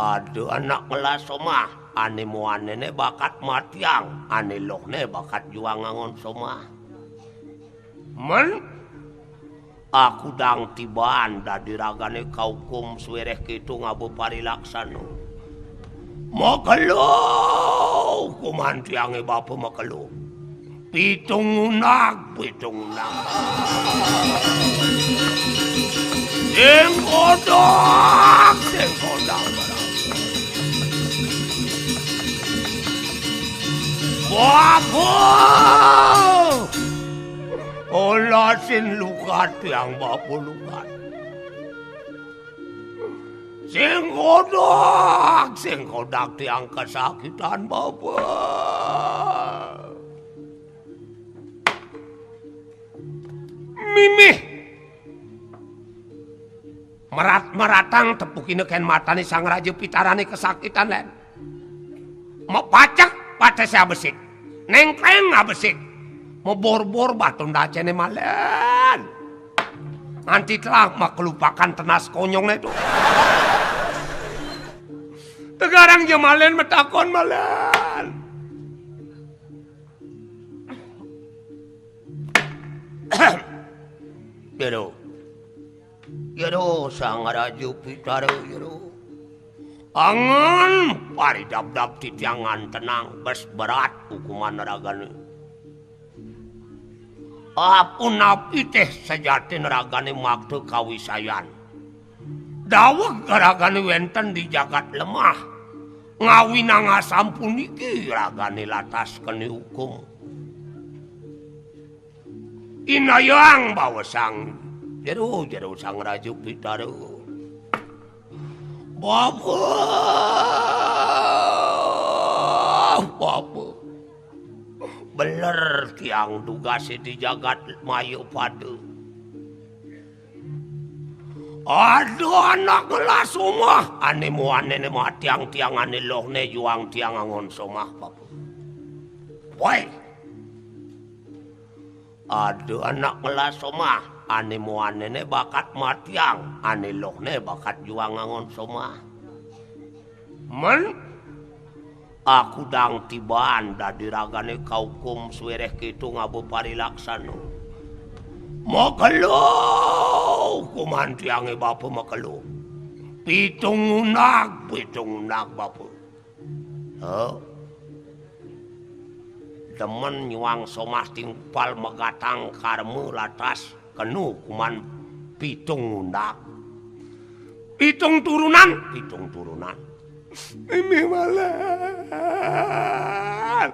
Aduh anak ngelas somah ane muanene bakat matiang ane lohne bakat juang ngangon somah men aku dang tibaan dadi ragane kaukum suwereh kitu ngabu parilaksana makelu kuman tiange bapa makelu pitung unag sing kodok Bapo! Ola sin lukat yang bapo lukat. Sing kodak tiang kesakitan bapo. Mimih. Meratang tepukin ken matani sang raja pitarani kesakitan len. Mau pacak pada saya besik. Nengkleng abesik. Mau bor-bor batun dacene malen. Nanti telah mak kelupakan tenas konyongnya itu. Tegarang jemalen metakon malen. Yado sang raju pitaro yado. Angan pari dap-dap titiangan tenang bes berat hukuman neragane. Apun napi teh sejati neragane maktu kawisayan. Dawag ragane wenten di jagat lemah. Ngawina ngasampun iki ragane latas keni hukum. Inayang bawa sang jero sang raju pitaro. Bapak beler tiang tugasi di jagat mayu padu. Aduh anak ngelas somah ane muanene mah tiang-tiang ane lohne juang tiang angon somah bapak. Woi. Aduh anak ngelas somah ane muanene bakat matiang ane lohne bakat juang angon somah men aku dang tibaan dadi ragane kaukum suwereh kitu ngabu parilaksana makelu kuman tiange bapa makelu pitung unag bapa demen nyuang somah timpal megatang karmu latas kenu kuman pitung undak pitung turunan ini malah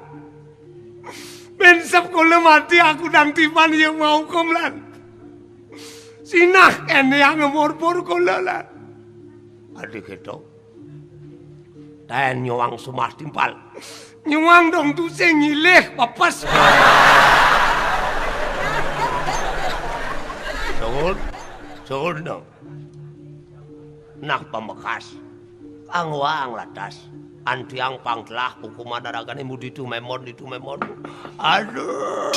bensep kula mati aku dang tipan yang mau kumlan sinah ene yang ngemor-mor kula lan adik itu dan nyuang somah timpal nyuang dong tu sing ngilih papas Sohor dong. Nah pembekas. Angwang latas. Antiang pangtelah hukuman daragane mudi tu memon. Aduh.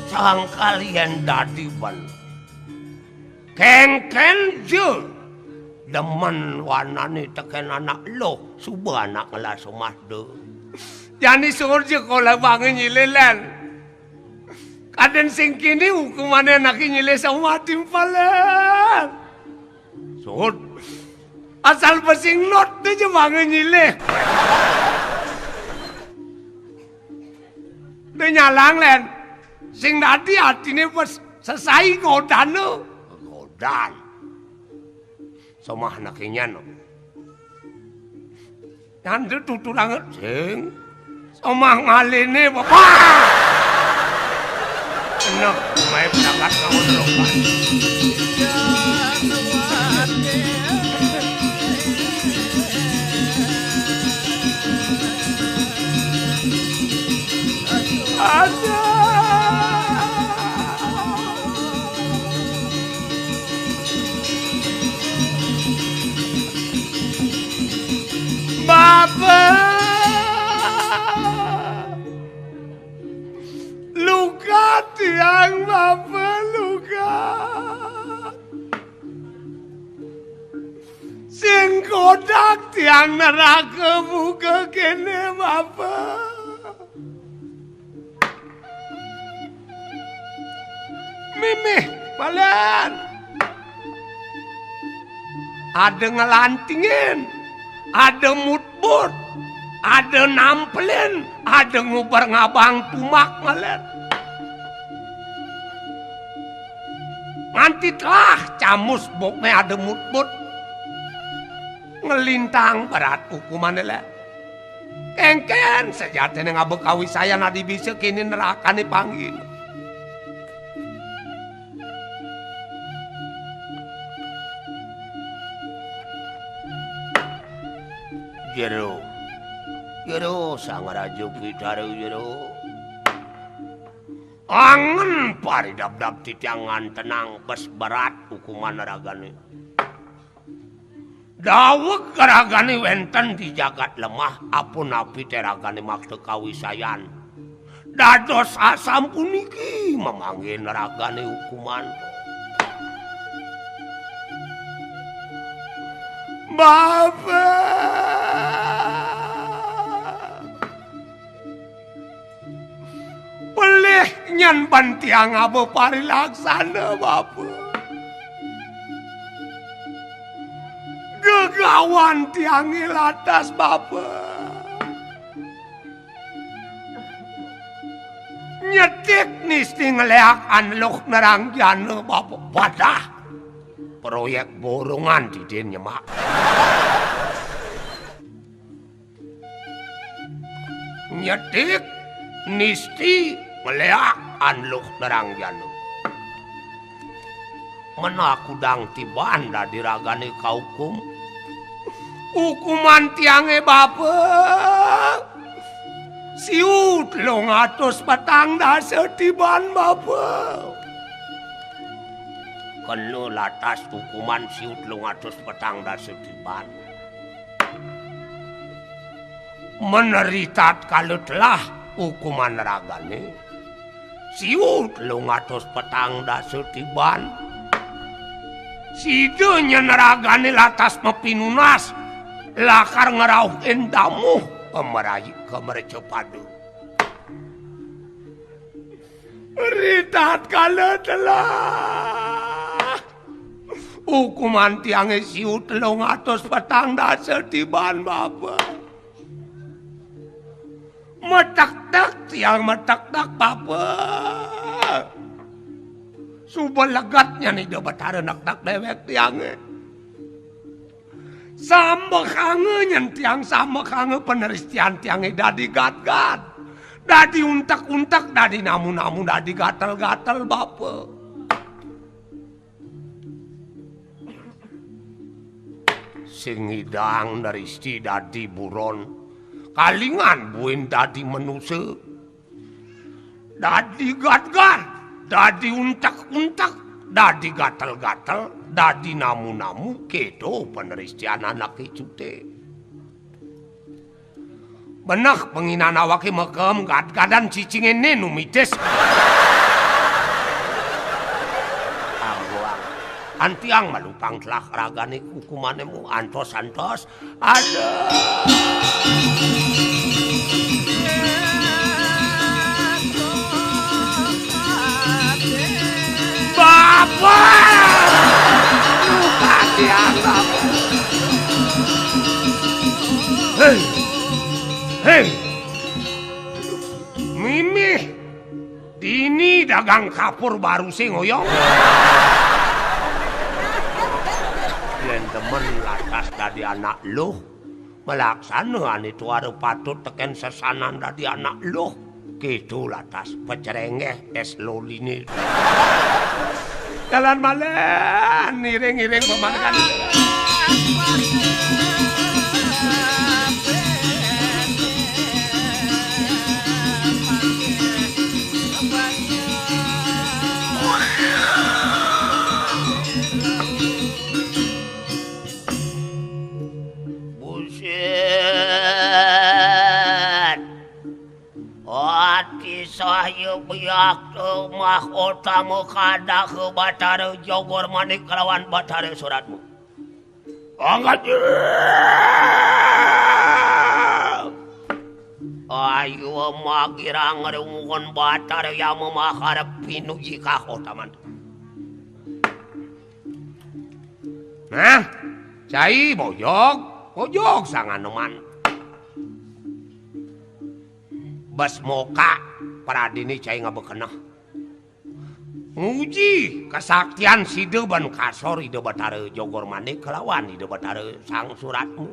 Sang kalian dadiban. Ken je. Demen wanani teken anak lo subuh anak ngelas somah de jani surje kola bangen nyilelan kaden sing kini hukumannya anak nyile somah timpalan sud asal pesing not de je bangen nyile de nyalang len sing dadi atine pas sesai godan somah nakinya no. Nanti tutulangan sing somah ngaline bapak. Enak, may pinakat ngawon rokan. Ada. Bapak godak tiang neraka buka kene Bapak. Mimih balen. Ada ngelantingin, ada mutbut, ada nampelin, ada ngubar ngabang tumak ngalen. Nganti telah camus bokme ada mutbut. Ngelintang berat hukuman ele. Kengken sejatine ngabekawi saya nadi bisa kini neraka nih panggil. Jero sang raja Pitara jero. Angen pari dap-dap titiangan tenang bes berat hukuman ragane. Daweg ragane wenten di jagat lemah apun api teragane makte kawisayan. Dados asampun iki memangin ragane hukuman. Bapak pelih nyan bantiang abo pari laksana Bapak gegawan tiangi latas Bapak nyetik nisti ngeleak anlok nerang jana Bapak badah proyek borongan di den nyemak. Nyetik nisti ngeleak anluh nerang janu. Menakudang tibanda diragani kaukum. Hukuman tiange Bapak. Siut lo ngatos petang dasa tiban Bapak. Kena latas hukuman siut lo ngatos petang dasa tiban. Meneritat kalau telah hukuman ragane siut lo ngatos petang dasa tiban. Sidenya neragane latas mepinunas lakar ngerauh endamu pemerayi kemercepadu. Ritat kalau telah hukuman tiange siut lo ngatos petang dasa tiban Bapak. Metak-tak tiang metak-tak Bapak. Subah legatnya nih dapat nak-nak dewek tiangnya. Sama kange tiang sama kange peneristian tiangnya dadi gat-gat. Dadi untak-untak, dadi namu-namu, dadi gatel-gatel Bapak. Singidang dari isti dadi buron. Kalingan buin dadi menuse. Dadi gat-gat, dadi untak-untak, dadi gatel-gatel, dadi namu-namu, kedo peneristian anak icute. Benak penginan awake mekem gad-gadan cicingin nenu mides. Antiang malupang telah ragane hukumanemu antos-antos ada. Bapak lupa dianggap. Hei Mimi ini dagang kapur baru sih ngoyong. Temen latas dari anak lu melaksanakan itu ada patut teken sesanan dari anak lu gitu latas pecerengeh es lolini jalan malam ngiring-ngiring pemandangan saya biak mahkota kada ke Batara Jogor manik kelawan Batara suratmu. angkat ayo magira ngarungon batar ya memaharap pinuji kaho taman nah cai bojog sanganeman bas moka pradini cai ngabekenah nguji kesaktian si Deban Kasor ide batare Jogor Manik kelawan ide batare sang suratmu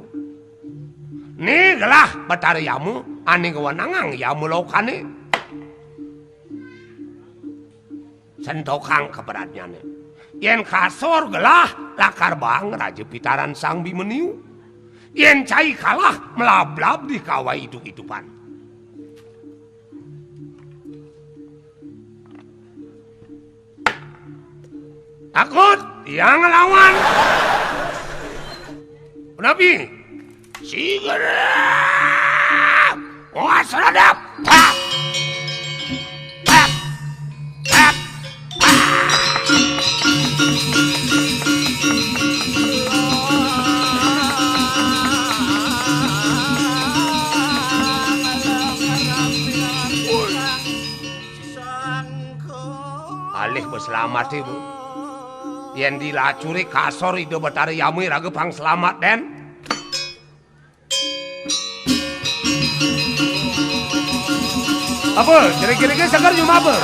nih gelah batare yamu ani kewenangan yamu laukane sentokang keberatnya yen Kasor gelah lakar bang Raja Pitaran sang Bimeniu yen cai kalah melablab di kawai hidup-hidupan takut yang ngelawan Nabi Sigera Wasadap Tap Tap Tap alih berselamat ibu yang dilacuri Kasor ide batari yami raga pang selamat den apa jadi-jadi segar cuma apa